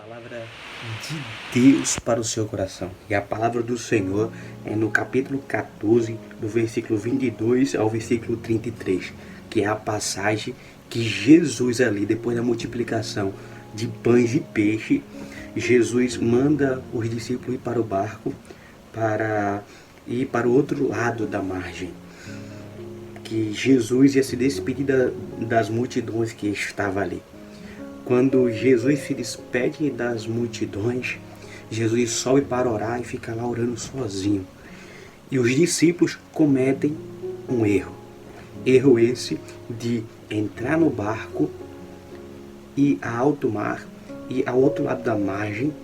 Palavra de Deus para o seu coração. E a palavra do Senhor é no capítulo 14, do versículo 22 ao versículo 33, que é a passagem que Jesus ali, depois da multiplicação de pães e peixe, Jesus manda os discípulos ir para o barco para ir para o outro lado da margem. Que Jesus ia se despedir das multidões que estavam ali. Quando Jesus se despede das multidões, Jesus sobe para orar e fica lá orando sozinho. E os discípulos cometem um erro. Erro esse de entrar no barco e a alto mar e ao outro lado da margem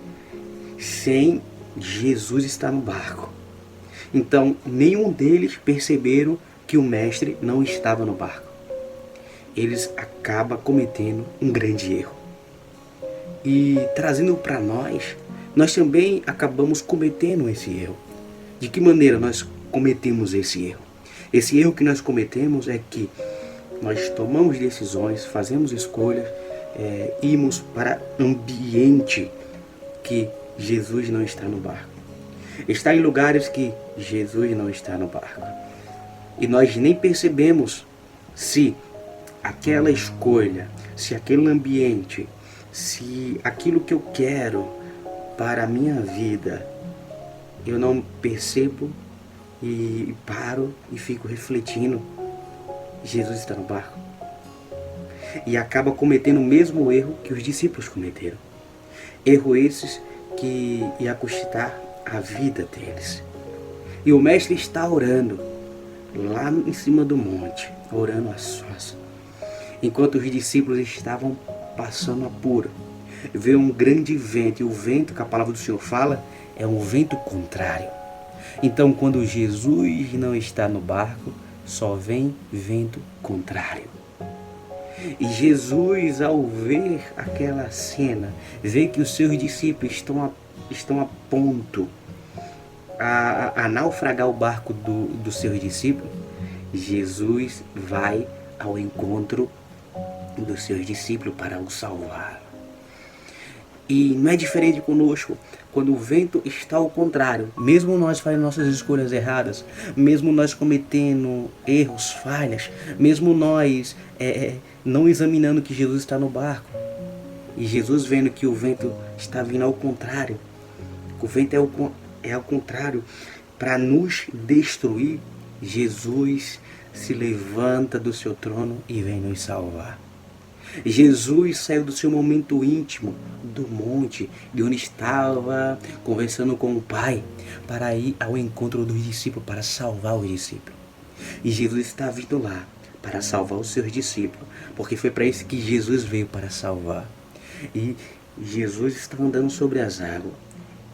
sem Jesus estar no barco. Então, nenhum deles perceberam que o mestre não estava no barco. Eles acabam cometendo um grande erro. E trazendo para nós também acabamos cometendo esse erro. De que maneira nós cometemos esse erro? Esse erro que nós cometemos é que nós tomamos decisões, fazemos escolhas, irmos para ambiente que Jesus não está no barco. Está em lugares que Jesus não está no barco. E nós nem percebemos se aquela escolha, se aquele ambiente, se aquilo que eu quero para a minha vida, eu não percebo e paro e fico refletindo, Jesus está no barco. E acaba cometendo o mesmo erro que os discípulos cometeram. Erro esses que ia custar a vida deles. E o mestre está orando lá em cima do monte, orando a sós. Enquanto os discípulos estavam passando apuro, veio um grande vento, e o vento que a palavra do Senhor fala é um vento contrário. Então, quando Jesus não está no barco, só vem vento contrário. E Jesus, ao ver aquela cena, vê que os seus discípulos estão a ponto a naufragar o barco dos seus discípulos. Jesus vai ao encontro dos seus discípulos para o salvar. E não é diferente conosco. Quando o vento está ao contrário, mesmo nós fazendo nossas escolhas erradas, mesmo nós cometendo erros, falhas, mesmo nós não examinando que Jesus está no barco, e Jesus vendo que o vento está vindo ao contrário, o vento é ao contrário para nos destruir, Jesus se levanta do seu trono e vem nos salvar. Jesus saiu do seu momento íntimo, do monte, de onde estava conversando com o Pai, para ir ao encontro dos discípulos, para salvar os discípulos. E Jesus está vindo lá para salvar os seus discípulos, porque foi para isso que Jesus veio, para salvar. E Jesus está andando sobre as águas,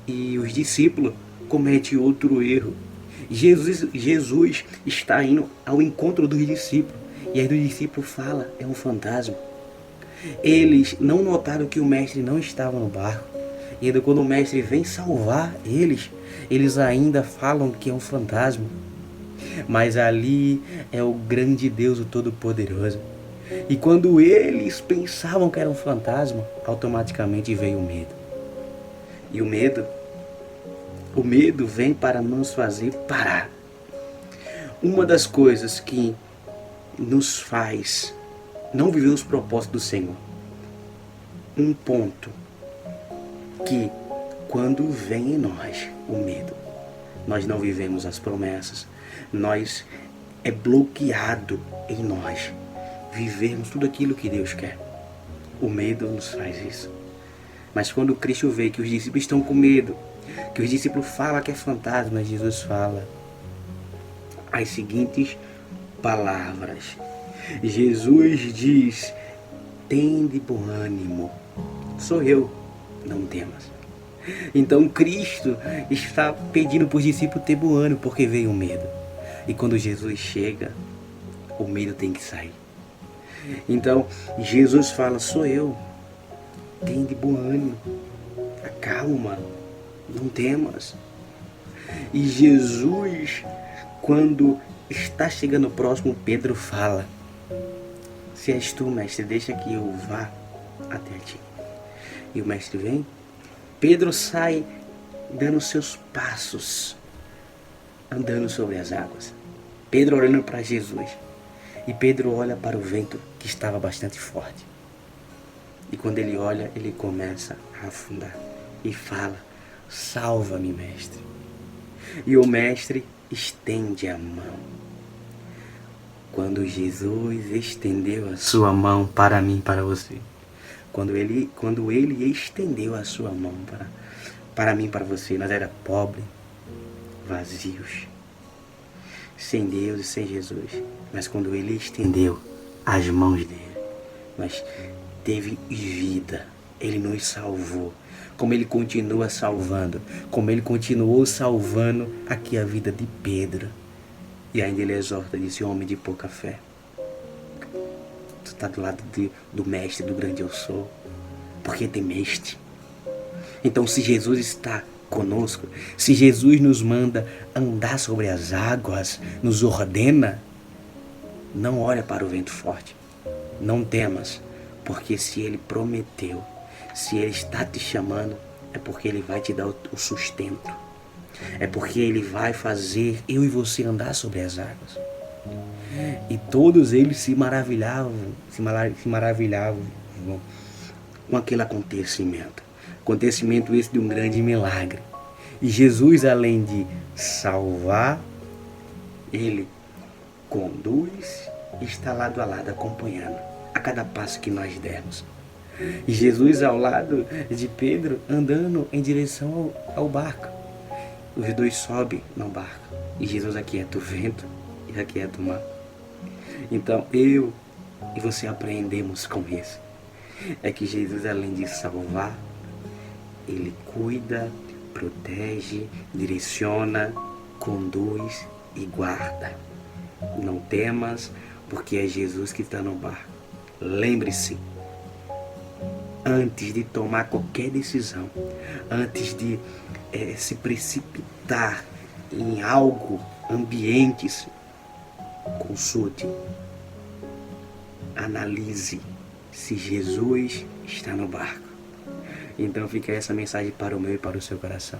e os discípulos cometem outro erro. Jesus está indo ao encontro dos discípulos, e aí o discípulo fala, é um fantasma. Eles não notaram que o mestre não estava no barco. E ainda quando o mestre vem salvar eles ainda falam que é um fantasma. Mas ali é o grande Deus, o Todo-Poderoso. E quando eles pensavam que era um fantasma, automaticamente veio o medo. E o medo vem para nos fazer parar. Uma das coisas que nos faz não viver os propósitos do Senhor. Um ponto que quando vem em nós o medo, nós não vivemos as promessas, nós é bloqueado em nós vivermos tudo aquilo que Deus quer. O medo nos faz isso. Mas quando Cristo vê que os discípulos estão com medo, que os discípulos falam que é fantasma, Jesus fala as seguintes palavras. Jesus diz, tende bom ânimo, sou eu, não temas. Então Cristo está pedindo para os discípulos ter bom ânimo, porque veio o medo. E quando Jesus chega, o medo tem que sair. Então Jesus fala, sou eu, tende bom ânimo, acalma, não temas. E Jesus, quando está chegando próximo, Pedro fala, se és tu, mestre, deixa que eu vá até ti. E o mestre vem Pedro sai dando seus passos, andando sobre as águas. Pedro olhando para Jesus. E Pedro olha para o vento que estava bastante forte. E quando ele olha, ele começa a afundar. E fala: salva-me, mestre. E o mestre estende a mão. Quando Jesus estendeu a sua mão para mim, para você. Quando ele estendeu a sua mão para mim, para você. Nós era pobres, vazios, sem Deus e sem Jesus. Mas quando ele estendeu as mãos dele, nós teve vida. Ele nos salvou. Como ele continua salvando. Como ele continuou salvando aqui a vida de Pedro. E ainda ele exorta, disse: homem de pouca fé. Tu está do lado do mestre, do grande eu sou. Porque temeste. Então, se Jesus está conosco, se Jesus nos manda andar sobre as águas, nos ordena, não olha para o vento forte. Não temas, porque se ele prometeu, se ele está te chamando, é porque ele vai te dar o sustento. É porque ele vai fazer eu e você andar sobre as águas. E todos eles se maravilhavam com aquele acontecimento. Acontecimento esse de um grande milagre. E Jesus, além de salvar, ele conduz e está lado a lado acompanhando a cada passo que nós dermos. E Jesus ao lado de Pedro andando em direção ao barco. Os dois sobem no barco. E Jesus aquieta o vento e aquieta o mar. Então eu e você aprendemos com isso. É que Jesus, além de salvar, ele cuida, protege, direciona, conduz e guarda. Não temas, porque é Jesus que está no barco. Lembre-se, antes de tomar qualquer decisão, antes de se precipitar em algo, ambientes, consulte, analise se Jesus está no barco. Então fica essa mensagem para o meu e para o seu coração.